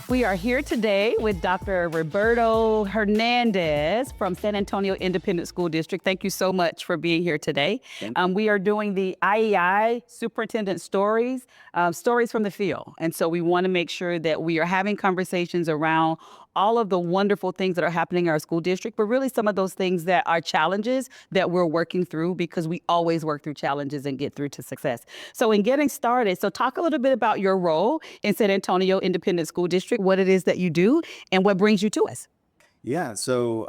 We are here today with Dr. Roberto Hernandez from San Antonio Independent School District. Thank you so much for being here today. We are doing the IEI Superintendent Stories, stories from the field. And so we want to make sure that we are having conversations around all of the wonderful things that are happening in our school district, but really some of those things that are challenges that we're working through, because we always work through challenges and get through to success. So in getting started, so talk a little bit about your role in San Antonio Independent School District, what it is that you do, and what brings you to us. Yeah, so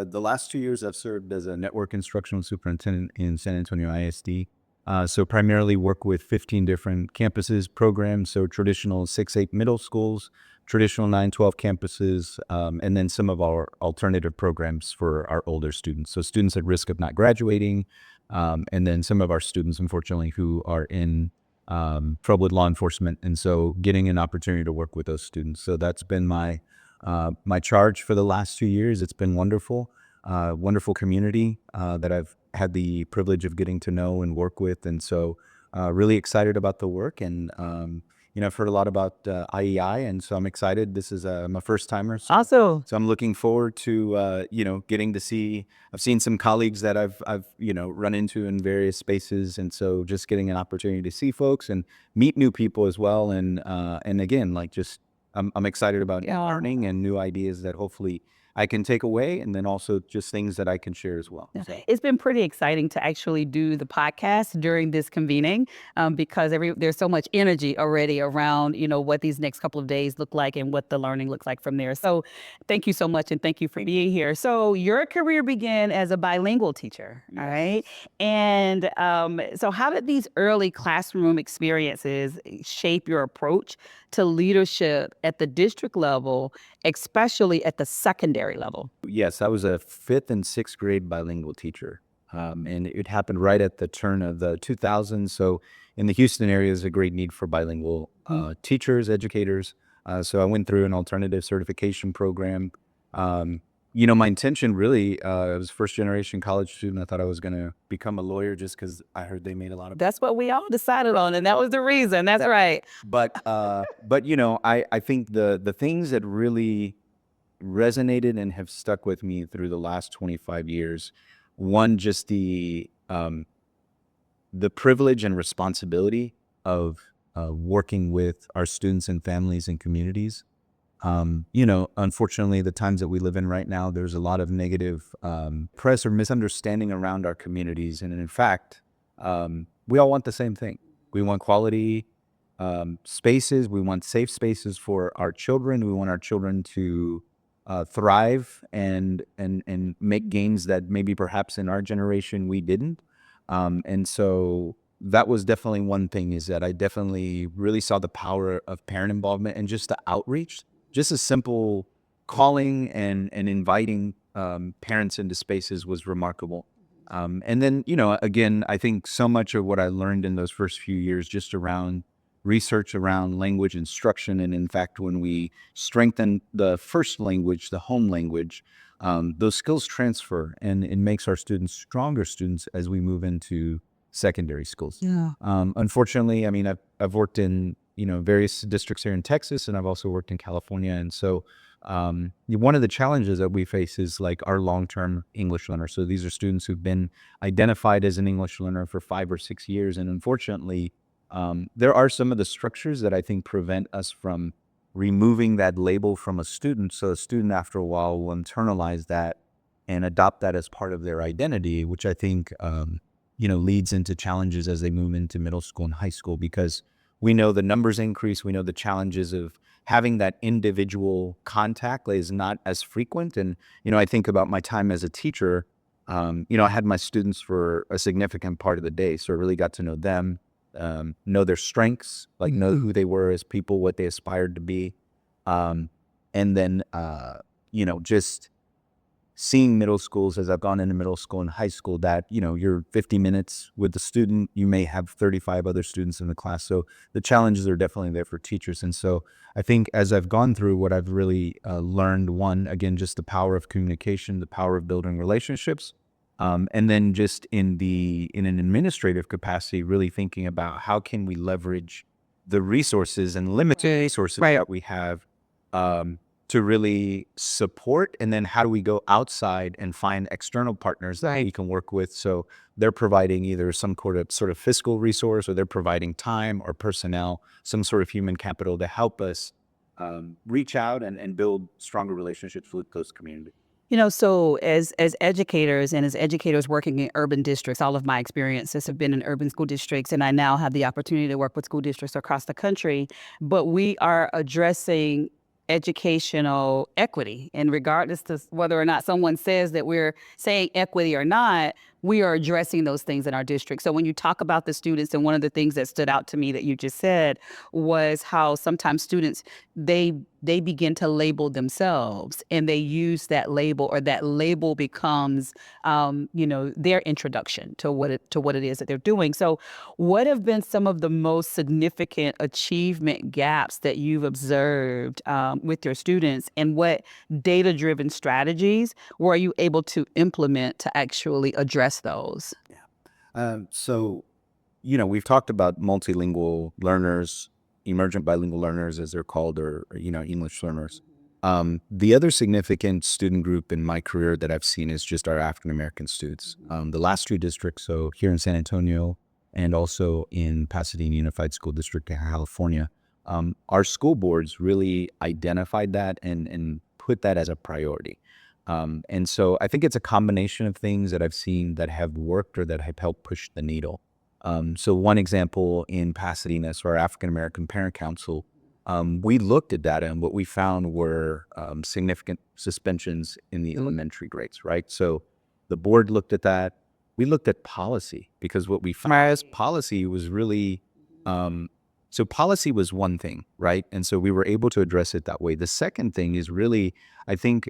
the last 2 years I've served as a network instructional superintendent in San Antonio ISD. So primarily work with 15 different campuses, programs, so traditional 6-8 middle schools, traditional 9-12 campuses, and then some of our alternative programs for our older students. So students at risk of not graduating, and then some of our students, unfortunately, who are in trouble with law enforcement. And so getting an opportunity to work with those students. So that's been my charge for the last 2 years. It's been wonderful, wonderful community that I've had the privilege of getting to know and work with. And so really excited about the work. And, I've heard a lot about IEI, and so I'm excited. This is my first timer. Also, So I'm looking forward to, getting to see, I've seen some colleagues that I've run into in various spaces. And so just getting an opportunity to see folks and meet new people as well. And again, like just, I'm excited about learning and new ideas that hopefully I can take away, and then also just things that I can share as well. So. it's been pretty exciting to actually do the podcast during this convening, because there's so much energy already around, what these next couple of days look like and what the learning looks like from there. So thank you so much, and thank you for being here. So your career began as a bilingual teacher, all right? And so how did these early classroom experiences shape your approach to leadership at the district level, especially at the secondary level? Yes, I was a 5th and 6th grade bilingual teacher. And it happened right at the turn of the 2000s. So in the Houston area, there's a great need for bilingual teachers, educators. So I went through an alternative certification program. My intention really, I was a first-generation college student. I thought I was going to become a lawyer just because I heard they made a lot of. That's what we all decided on, and that was the reason. That's right. But I think the things that really resonated and have stuck with me through the last 25 years, one, just the privilege and responsibility of working with our students and families and communities. Unfortunately, the times that we live in right now, there's a lot of negative press or misunderstanding around our communities. And in fact, we all want the same thing. We want quality spaces. We want safe spaces for our children. We want our children to thrive and make gains that maybe perhaps in our generation we didn't. And so that was definitely one thing, is that I definitely really saw the power of parent involvement and just the outreach. Just a simple calling and inviting parents into spaces was remarkable. And then, again, I think so much of what I learned in those first few years just around research around language instruction. And in fact, when we strengthen the first language, the home language, those skills transfer, and it makes our students stronger students as we move into secondary schools. Yeah. Unfortunately, I mean, I've worked in, various districts here in Texas, and I've also worked in California. And so one of the challenges that we face is like our long-term English learners. So these are students who've been identified as an English learner for 5 or 6 years. And unfortunately, there are some of the structures that I think prevent us from removing that label from a student. So a student after a while will internalize that and adopt that as part of their identity, which I think, leads into challenges as they move into middle school and high school, because we know the numbers increase. We know the challenges of having that individual contact is not as frequent. And, I think about my time as a teacher, I had my students for a significant part of the day. So I really got to know them, know their strengths, like know who they were as people, what they aspired to be. And then, just seeing middle schools as I've gone into middle school and high school, that, you're 50 minutes with the student, you may have 35 other students in the class. So the challenges are definitely there for teachers. And so I think as I've gone through, what I've really learned, one, again, just the power of communication, the power of building relationships. And then just in an administrative capacity, really thinking about how can we leverage the resources and limited resources that we have to really support, and then how do we go outside and find external partners that we can work with, so they're providing either some sort of fiscal resource, or they're providing time or personnel, some sort of human capital to help us reach out and build stronger relationships with those communities. So as educators and as educators working in urban districts, all of my experiences have been in urban school districts, and I now have the opportunity to work with school districts across the country. But we are addressing educational equity, and regardless to whether or not someone says that we're saying equity or not, we are addressing those things in our district. So when you talk about the students, and one of the things that stood out to me that you just said was how sometimes students, they begin to label themselves, and they use that label, or that label becomes their introduction to what it is that they're doing. So what have been some of the most significant achievement gaps that you've observed with your students, and what data-driven strategies were you able to implement to actually address those? So, we've talked about multilingual learners, emergent bilingual learners, as they're called, or English learners. The other significant student group in my career that I've seen is just our African American students. The last two districts, so here in San Antonio and also in Pasadena Unified School District in California, our school boards really identified that and put that as a priority. And so I think it's a combination of things that I've seen that have worked or that have helped push the needle. So one example in Pasadena, so our African American Parent Council, we looked at data, and what we found were significant suspensions in the elementary grades, right? So the board looked at that. We looked at policy, because what we found is policy was really, so policy was one thing, right? And so we were able to address it that way. The second thing is really, I think,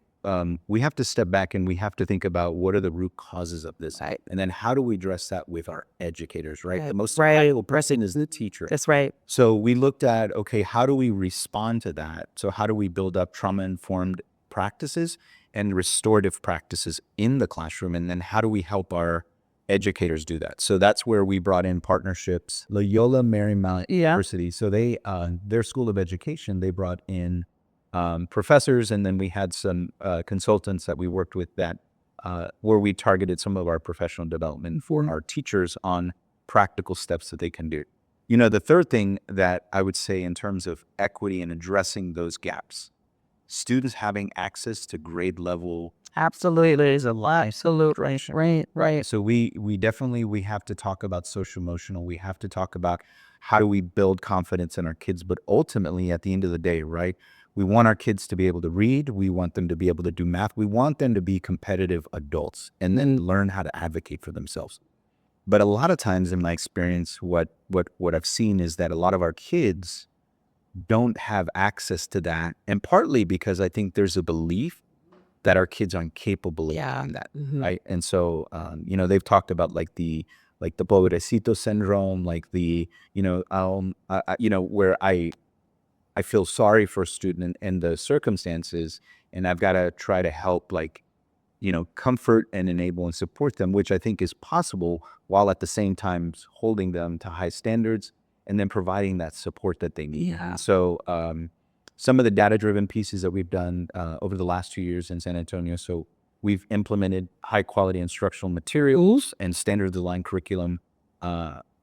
we have to step back and we have to think about what are the root causes of this, Right. and then how do we address that with our educators, right? The most Right. valuable person is the teacher. That's right. So we looked at, okay, how do we respond to that? So how do we build up trauma-informed practices and restorative practices in the classroom? And then how do we help our educators do that? So that's where we brought in partnerships. Loyola Marymount University, so they, their School of Education, they brought in professors, and then we had some consultants that we worked with that where we targeted some of our professional development for our teachers on practical steps that they can do. The third thing that I would say in terms of equity and addressing those gaps, students having access to grade level. Absolutely, is a lot. Absolutely, right. So we definitely, we have to talk about social emotional. We have to talk about how do we build confidence in our kids. But ultimately, at the end of the day, right, we want our kids to be able to read. We want them to be able to do math. We want them to be competitive adults and then learn how to advocate for themselves. But a lot of times in my experience, what I've seen is that a lot of our kids don't have access to that. And partly because I think there's a belief that our kids aren't capable of doing that, right? And so, they've talked about like the pobrecito syndrome, like the, where I feel sorry for a student and the circumstances, and I've got to try to help, like, comfort and enable and support them, which I think is possible, while at the same time holding them to high standards and then providing that support that they need. Yeah. So some of the data-driven pieces that we've done over the last 2 years in San Antonio, so we've implemented high-quality instructional materials and standard-aligned curriculum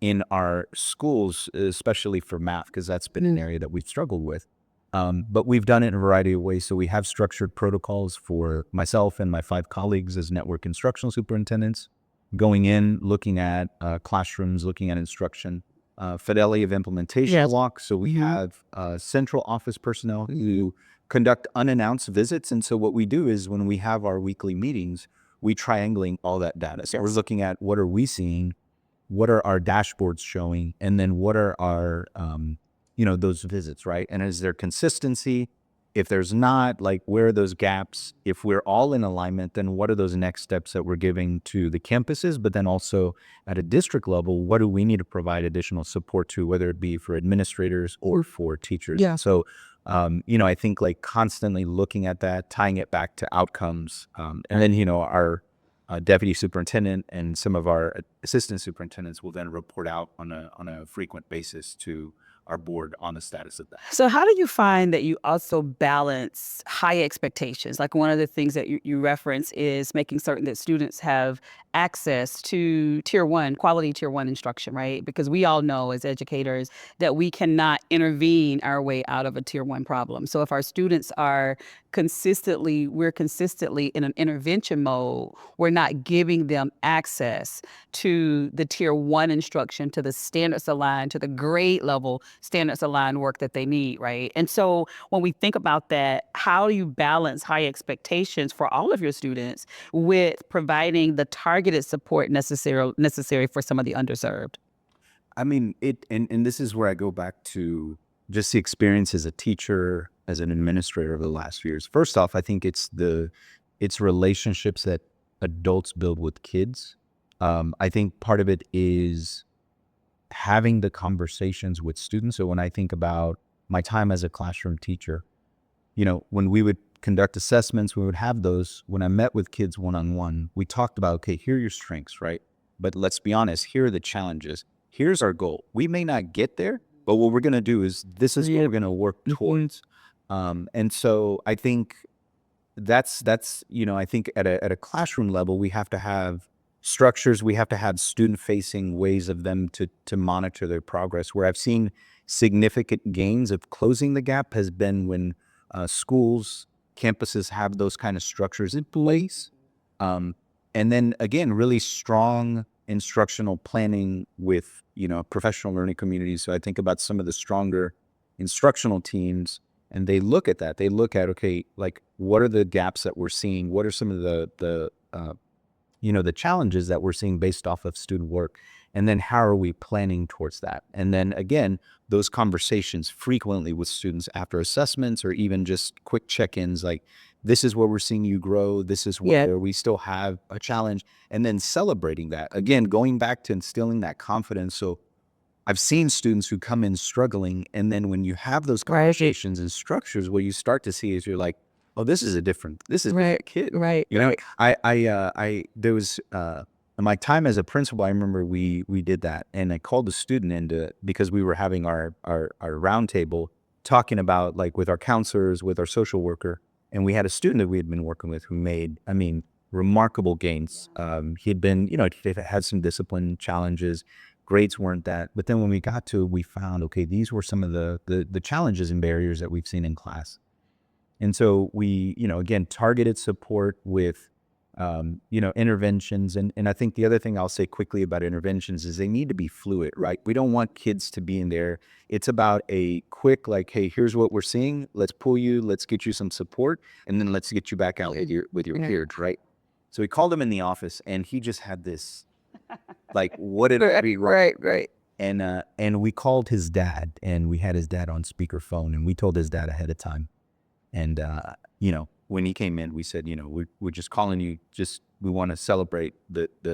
in our schools, especially for math, because that's been an area that we've struggled with. But we've done it in a variety of ways. So we have structured protocols for myself and my 5 colleagues as network instructional superintendents, going in, looking at classrooms, looking at instruction, fidelity of implementation walks. So we have central office personnel who conduct unannounced visits. And so what we do is when we have our weekly meetings, we triangulate all that data. So we're looking at what are we seeing, what are our dashboards showing, and then what are our those visits, right? And is there consistency? If there's not, like, where are those gaps? If we're all in alignment, then what are those next steps that we're giving to the campuses? But then also at a district level, what do we need to provide additional support to, whether it be for administrators or for teachers? Yeah. So, I think, like, constantly looking at that, tying it back to outcomes. And then, our deputy superintendent and some of our assistant superintendents will then report out on a frequent basis to our board on the status of that. So how do you find that you also balance high expectations? Like one of the things that you reference is making certain that students have access to quality tier one instruction, right? Because we all know as educators that we cannot intervene our way out of a tier one problem. So if our students are we're consistently in an intervention mode, we're not giving them access to the tier one instruction, to the standards aligned, to the grade level standards aligned work that they need, right? And so when we think about that, how do you balance high expectations for all of your students with providing the targeted support necessary for some of the underserved? I mean, and this is where I go back to just the experience as a teacher, as an administrator over the last few years. First off, I think it's relationships that adults build with kids. I think part of it is having the conversations with students. So when I think about my time as a classroom teacher, when we would conduct assessments, we would have those. When I met with kids one-on-one, we talked about, okay, here are your strengths, right? But let's be honest, here are the challenges. Here's our goal. We may not get there, but what we're going to do is this is what we're going to work towards. And so I think that's I think at a classroom level, we have to have structures. We have to have student-facing ways of them to monitor their progress. Where I've seen significant gains of closing the gap has been when schools, campuses have those kind of structures in place. And then again, really strong instructional planning with, professional learning communities. So I think about some of the stronger instructional teams, and they look at that. They look at, okay, like what are the gaps that we're seeing? What are some of the challenges that we're seeing based off of student work? And then how are we planning towards that? And then again, those conversations frequently with students after assessments or even just quick check-ins, like this is where we're seeing you grow. This is where we still have a challenge. And then celebrating that. Again, going back to instilling that confidence. So I've seen students who come in struggling. And then when you have those conversations and structures, what you start to see is you're like, oh, this is a different kid. Right. There was my time as a principal, I remember we did that, and I called the student in because we were having our roundtable talking about, like, with our counselors, with our social worker, and we had a student that we had been working with who made, remarkable gains. He'd been, had some discipline challenges, grades weren't that, but then when we got to it, we found, okay, these were some of the challenges and barriers that we've seen in class. And so we, again, targeted support with, interventions. And I think the other thing I'll say quickly about interventions is they need to be fluid, right? We don't want kids to be in there. It's about a quick, like, hey, here's what we're seeing. Let's pull you. Let's get you some support. And then let's get you back out with your peers, right? So we called him in the office, and he just had this, like, what did I be wrong? Right. And we called his dad, and we had his dad on speakerphone, and we told his dad ahead of time. And, when he came in, we said, we're just calling you, we want to celebrate this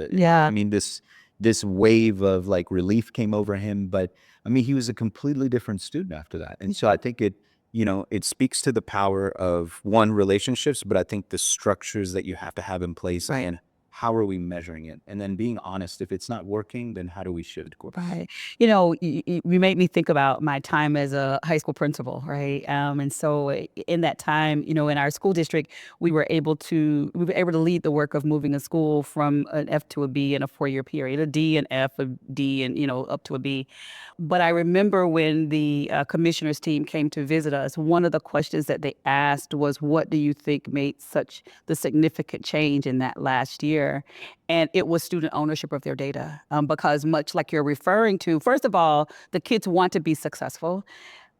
wave of, like, relief came over him. But he was a completely different student after that. And so I think it speaks to the power of, one, relationships, but I think the structures that you have to have in place. Right. And how are we measuring it? And then being honest, if it's not working, then how do we shift course? Right. You made me think about my time as a high school principal, right? And so in that time, in our school district, we were able to lead the work of moving a school from an F to a B in a 4-year period, a D and F, a D, and up to a B. But I remember when the commissioner's team came to visit us, one of the questions that they asked was, "What do you think made such the significant change in that last year?" And it was student ownership of their data, because much like you're referring to, first of all, the kids want to be successful.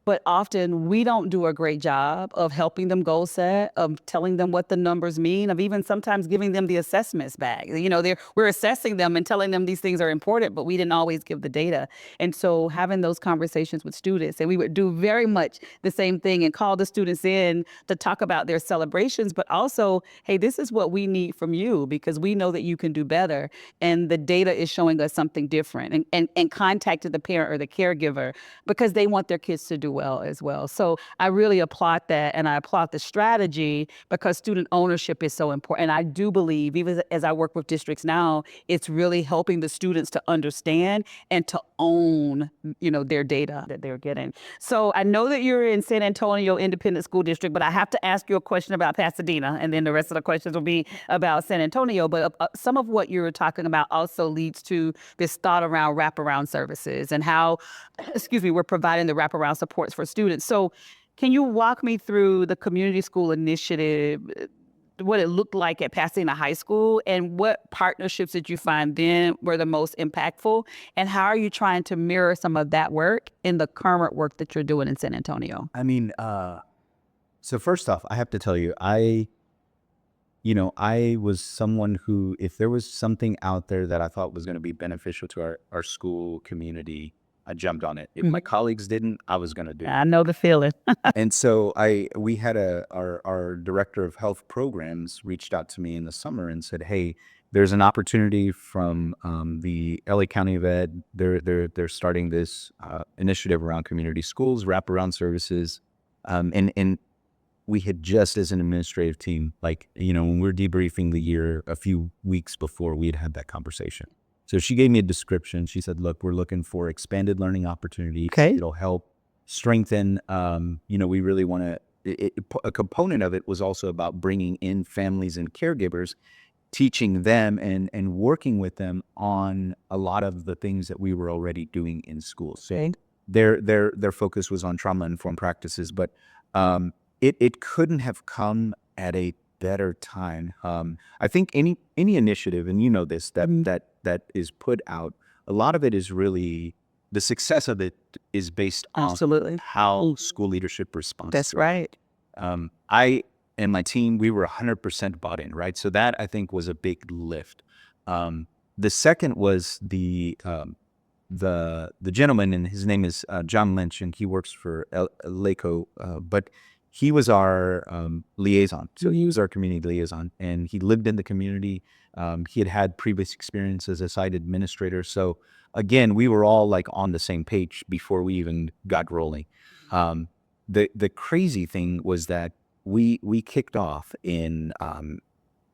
But often we don't do a great job of helping them goal set, of telling them what the numbers mean, of even sometimes giving them the assessments back. We're assessing them and telling them these things are important, but we didn't always give the data. And so having those conversations with students, and we would do very much the same thing and call the students in to talk about their celebrations, but also, hey, this is what we need from you because we know that you can do better. And the data is showing us something different, and contacted the parent or the caregiver because they want their kids to do well as well. So I really applaud that, and I applaud the strategy because student ownership is so important. And I do believe, even as I work with districts now, it's really helping the students to understand and to own, their data that they're getting. So I know that you're in San Antonio Independent School District, but I have to ask you a question about Pasadena, and then the rest of the questions will be about San Antonio. But some of what you were talking about also leads to this thought around wraparound services and how, excuse me, we're providing the wraparound supports for students. So can you walk me through the community school initiative, what it looked like at Pasadena High School, and what partnerships did you find then were the most impactful, and how are you trying to mirror some of that work in the current work that you're doing in San Antonio? I mean, so first off, I have to tell you, I was someone who, if there was something out there that I thought was going to be beneficial to our school community, I jumped on it. If my colleagues didn't, I was going to do it. I know the feeling. And so we had our director of health programs reached out to me in the summer and said, "Hey, there's an opportunity from the LA County of Ed. They're starting this initiative around community schools, wraparound services, and we had just, as an administrative team, when we're debriefing the year a few weeks before, we had that conversation. So she gave me a description. She said, look, we're looking for expanded learning opportunities. Okay. It'll help strengthen, we really want to, a component of it was also about bringing in families and caregivers, teaching them and working with them on a lot of the things that we were already doing in schools. So their focus was on trauma-informed practices, but it couldn't have come at a better time. I think any initiative, and you know this, that is put out, a lot of it is really, the success of it is based on Absolutely. how school leadership responds. That's right. I and my team, we were 100% bought in, right? So that, I think, was a big lift. The second was the gentleman, and his name is John Lynch, and he works for LACO, but he was our liaison. So he was our community liaison, and he lived in the community. He had previous experience as a site administrator. So again, we were all on the same page before we even got rolling. The crazy thing was that we kicked off in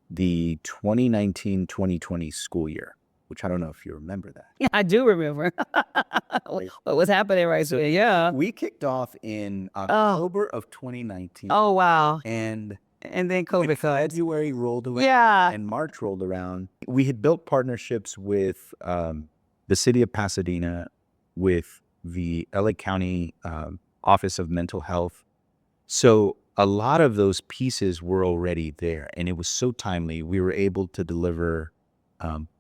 the 2019-2020 school year, which I don't know if you remember that. Yeah, I do remember. What was happening right there? Yeah. We kicked off in October of 2019. Oh, wow. And then COVID comes. February rolled around. Yeah. And March rolled around. We had built partnerships with the city of Pasadena, with the LA County Office of Mental Health. So a lot of those pieces were already there, and it was so timely. We were able to deliver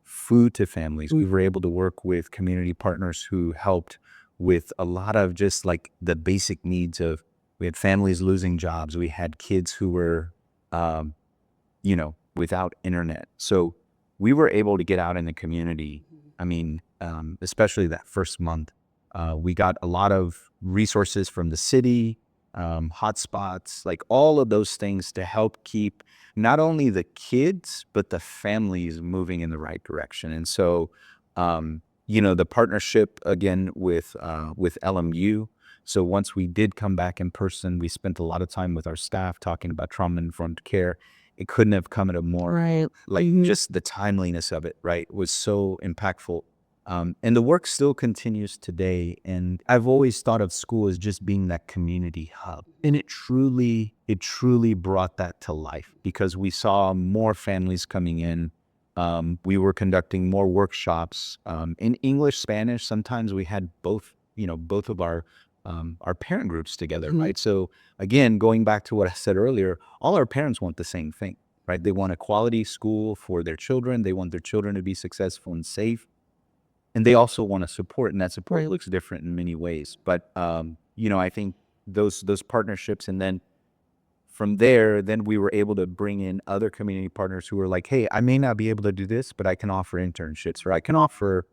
food to families. We were able to work with community partners who helped with a lot of just the basic needs of, we had families losing jobs. We had kids who were, without internet. So we were able to get out in the community. I mean, especially that first month, we got a lot of resources from the city, hotspots, all of those things to help keep not only the kids, but the families moving in the right direction. And so, the partnership again with LMU. So once we did come back in person, we spent a lot of time with our staff talking about trauma-informed care. It couldn't have come at a more, just the timeliness of it, right, was so impactful. And the work still continues today. And I've always thought of school as just being that community hub. And it truly brought that to life, because we saw more families coming in. We were conducting more workshops in English, Spanish. Sometimes we had both of our parent groups together, right? So again, going back to what I said earlier, all our parents want the same thing, right? They want a quality school for their children. They want their children to be successful and safe. And they also want to support, and that support looks different in many ways. But, I think those partnerships, and then from there, then we were able to bring in other community partners who were like, hey, I may not be able to do this, but I can offer internships, or I can offer,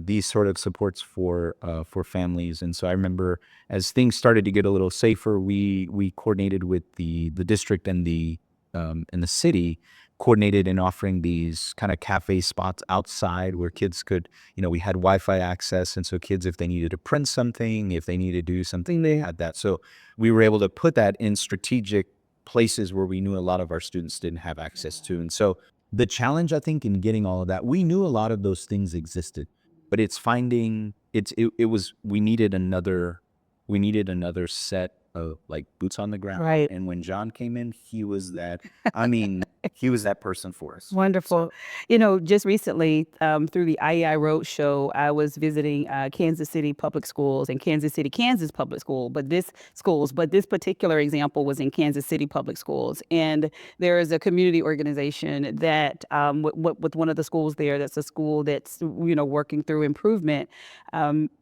these sort of supports for families. And so I remember as things started to get a little safer, we coordinated with the district and the in the city coordinated in offering these kind of cafe spots outside where kids could, we had Wi-Fi access. And so kids, if they needed to print something, if they needed to do something, they had that. So we were able to put that in strategic places where we knew a lot of our students didn't have access to. And so the challenge, I think, in getting all of that, we knew a lot of those things existed, but it's finding we needed another set of like boots on the ground. Right. And when John came in, he was that person for us. Wonderful. Just recently, through the IEI Roadshow, I was visiting Kansas City Public Schools and Kansas City, Kansas Public School. But this particular example was in Kansas City Public Schools. And there is a community organization that, with one of the schools there, that's a school that's, working through improvement.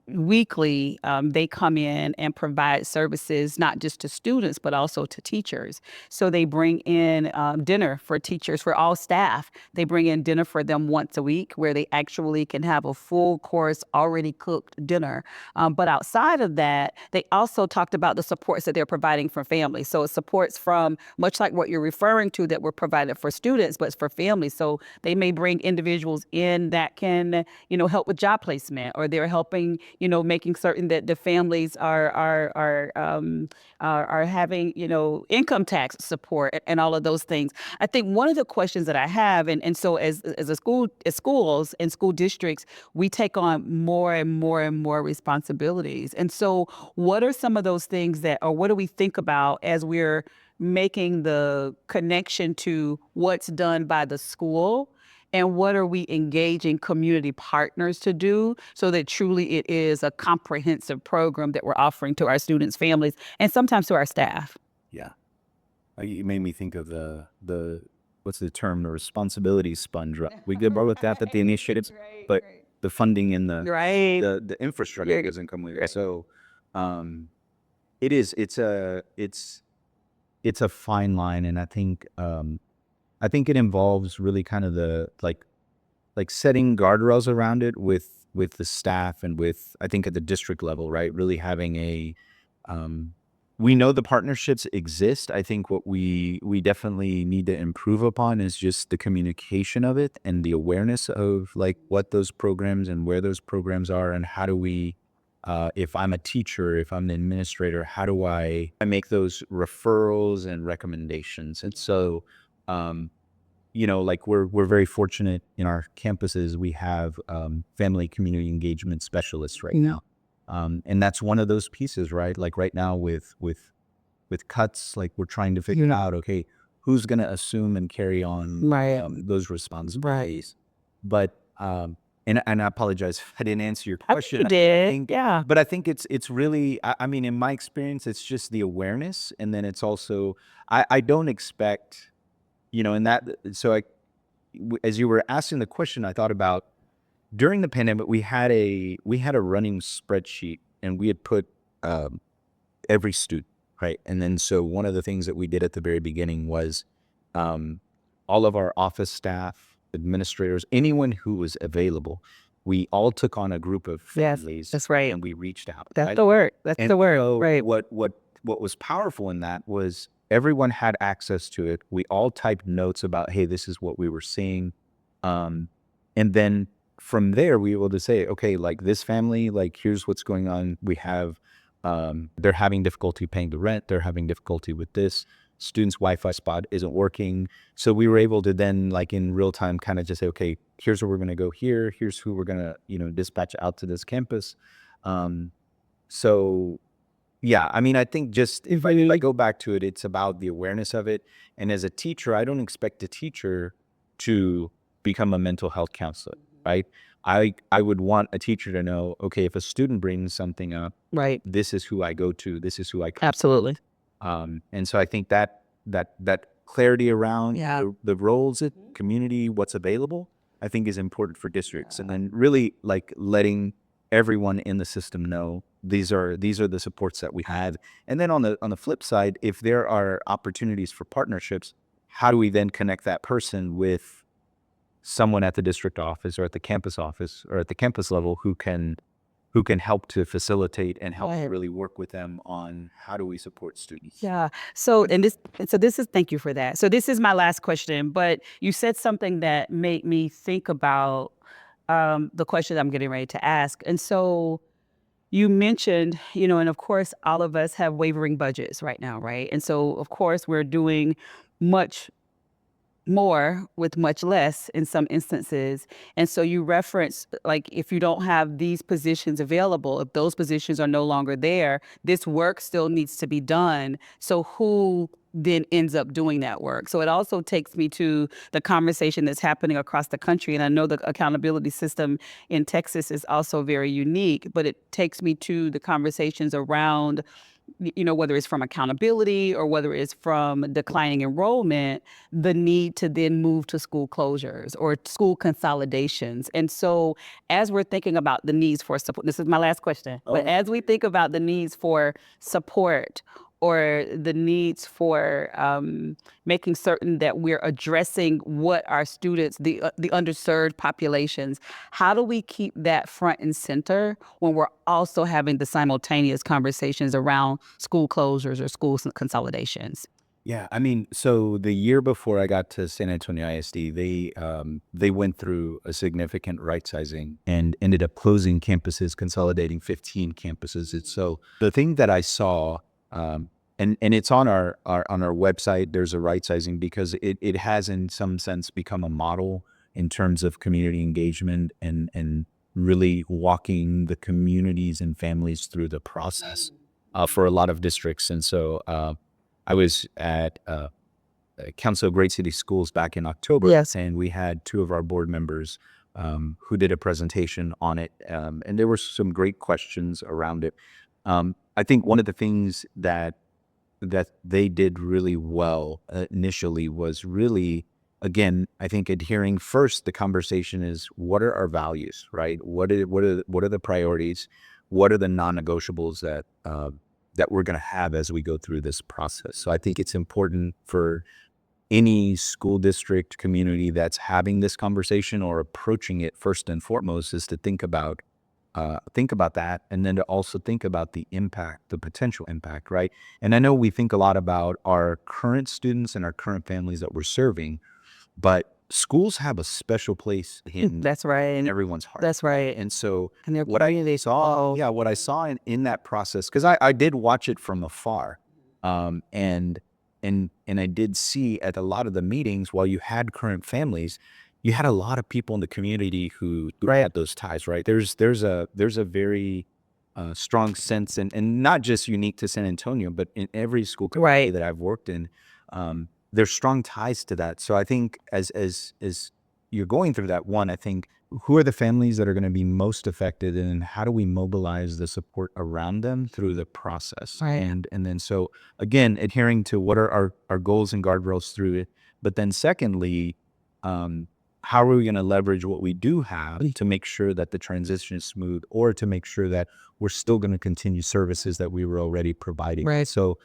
Weekly, they come in and provide services, not just to students, but also to teachers. So they bring in dinner for teachers, for all staff. They bring in dinner for them once a week where they actually can have a full course, already cooked dinner. But outside of that, they also talked about the supports that they're providing for families. So it's supports from, much like what you're referring to, that were provided for students, but it's for families. So they may bring individuals in that can, help with job placement, or they're helping, making certain that the families are having, income tax support and all of those things. I think one of the questions that I have, and so as schools and school districts, we take on more and more and more responsibilities. And so what are some of those things or what do we think about as we're making the connection to what's done by the school, and what are we engaging community partners to do so that truly it is a comprehensive program that we're offering to our students, families, and sometimes to our staff? Yeah. You made me think of the what's the term, the responsibility sponge. Right? We did with that the initiatives, but the funding and the infrastructure doesn't come with it. So it's a fine line, and I think it involves really kind of the like setting guardrails around it with the staff and with, I think, at the district level, right? Really having we know the partnerships exist. I think what we definitely need to improve upon is just the communication of it and the awareness of like what those programs and where those programs are, and how do we, if I'm a teacher, if I'm an administrator, how do I make those referrals and recommendations? And so, like we're very fortunate in our campuses. We have family community engagement specialists right now. And that's one of those pieces, right? Like right now with cuts, like we're trying to figure out, okay, who's going to assume and carry on those responsibilities. But and I apologize if I didn't answer your question. You did, yeah. But I think it's really, I mean, in my experience, it's just the awareness, and then it's also, I don't expect, in that. So as you were asking the question, I thought about, during the pandemic, we had a running spreadsheet, and we had put every student, right? And then so one of the things that we did at the very beginning was all of our office staff, administrators, anyone who was available, we all took on a group of families. Yes, that's right. And we reached out. That's right? the word. That's And the word. so Right. What was powerful in that was everyone had access to it. We all typed notes about, hey, this is what we were seeing. And then from there, we were able to say, okay, like this family, like here's what's going on. We have, they're having difficulty paying the rent. They're having difficulty with this. Student's Wi-Fi spot isn't working. So we were able to then, like in real time, kind of just say, okay, here's where we're going to go here. Here's who we're going to, dispatch out to this campus. So yeah, I mean, I think just if I go back to it, it's about the awareness of it. And as a teacher, I don't expect a teacher to become a mental health counselor, right? I would want a teacher to know, okay, if a student brings something up, Right. this is who I go to, this is who I Absolutely. and so I think that clarity around the roles, community, what's available, I think is important for districts. And then really like letting everyone in the system know these are the supports that we have. And then on the flip side, if there are opportunities for partnerships, how do we then connect that person with someone at the district office or at the campus office or at the campus level who can who can help to facilitate and help Right. really work with them on how do we support students. Yeah. This is thank you for that. So this is my last question, but you said something that made me think about the question I'm getting ready to ask. And so you mentioned, and of course, all of us have wavering budgets right now, right? And so, of course, we're doing much more with much less in some instances. And so you reference, like, if you don't have these positions available, if those positions are no longer there, this work still needs to be done. So who then ends up doing that work? So it also takes me to the conversation that's happening across the country. And I know the accountability system in Texas is also very unique, but it takes me to the conversations around, whether it's from accountability or whether it's from declining enrollment, the need to then move to school closures or school consolidations. And so, as we're thinking about the needs for support, this is my last question, but as we think about the needs for support or the needs for making certain that we're addressing what our students, the underserved populations, how do we keep that front and center when we're also having the simultaneous conversations around school closures or school consolidations? Yeah, I mean, so the year before I got to San Antonio ISD, they went through a significant right sizing and ended up closing campuses, consolidating 15 campuses. It's so the thing that I saw, and it's on our website. There's a right sizing because it has in some sense become a model in terms of community engagement and really walking the communities and families through the process for a lot of districts. And so. I was at Council of Great City Schools back in October, Yes. and we had two of our board members who did a presentation on it, and there were some great questions around it. I think one of the things that they did really well initially was really, again, I think adhering first. The conversation is what are our values, right? What are the priorities? What are the non-negotiables that we're going to have as we go through this process? So I think it's important for any school district community that's having this conversation or approaching it first and foremost is to think about that, and then to also think about the impact, the potential impact, right? And I know we think a lot about our current students and our current families that we're serving, but schools have a special place in That's right. everyone's heart. That's right. And so And their what I community. saw, yeah, what I saw in that process, because I did watch it from afar, and I did see at a lot of the meetings, while you had current families, you had a lot of people in the community who had those ties, right? There's a very strong sense, and not just unique to San Antonio, but in every school community that I've worked in, there's strong ties to that. So I think as you're going through that one, I think who are the families that are going to be most affected, and how do we mobilize the support around them through the process? Right. And then so again, adhering to what are our goals and guardrails through it, but then secondly, how are we going to leverage what we do have to make sure that the transition is smooth, or to make sure that we're still going to continue services that we were already providing? Right. So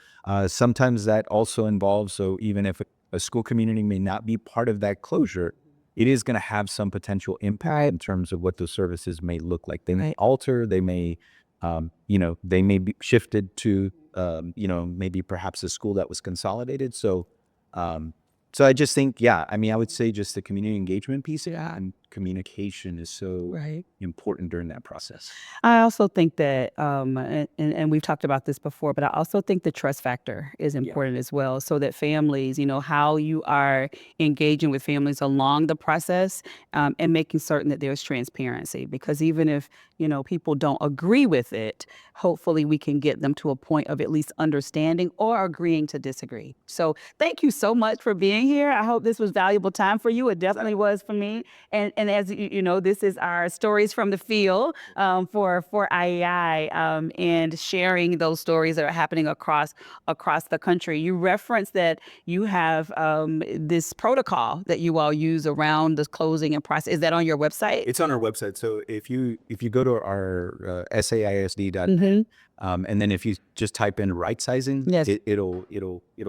sometimes that also involves, so even if a school community may not be part of that closure, it is going to have some potential impact in terms of what those services may look like. They may alter, they may, they may be shifted to, maybe perhaps a school that was consolidated. So, so I just think, I mean, I would say just the community engagement piece and communication is so important during that process. I also think that, and we've talked about this before, but I also think the trust factor is important as well. So that families, how you are engaging with families along the process, and making certain that there's transparency. Because even if, people don't agree with it, hopefully we can get them to a point of at least understanding or agreeing to disagree. So thank you so much for being here. I hope this was valuable time for you. It definitely was for me. And as you know, this is our Stories from the Field for IEI, and sharing those stories that are happening across the country. You referenced that you have this protocol that you all use around the closing and process. Is that on your website? It's on our website. So if you go to our saisd.net, And then if you just type in right sizing, Yes. it'll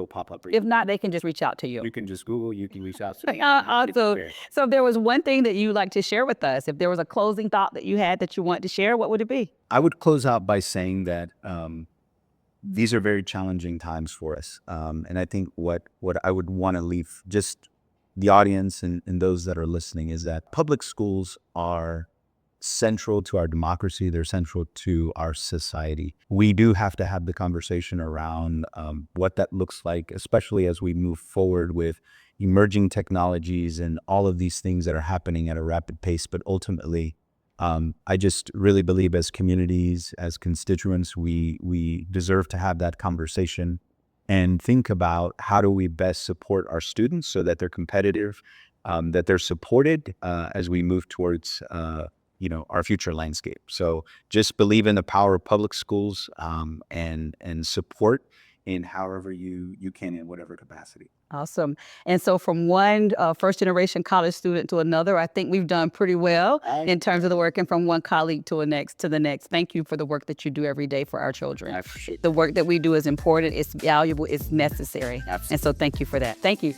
pop up. If not, they can just reach out to you. You can just Google, you can reach out to me. Also, so if there was one thing that you'd like to share with us, if there was a closing thought that you had that you want to share, what would it be? I would close out by saying that these are very challenging times for us. And I think what I would want to leave just the audience and those that are listening is that public schools are central to our democracy. They're central to our society. We do have to have the conversation around what that looks like, especially as we move forward with emerging technologies and all of these things that are happening at a rapid pace. But ultimately, I just really believe as communities, as constituents, we deserve to have that conversation and think about how do we best support our students so that they're competitive, that they're supported as we move towards our future landscape. So just believe in the power of public schools and support in however you can in whatever capacity. Awesome. And so from one first generation college student to another, I think we've done pretty well in terms of the work, and from one colleague to the next. Thank you for the work that you do every day for our children. I appreciate the work that we do is important, it's valuable, it's necessary. Absolutely. And so thank you for that. Thank you.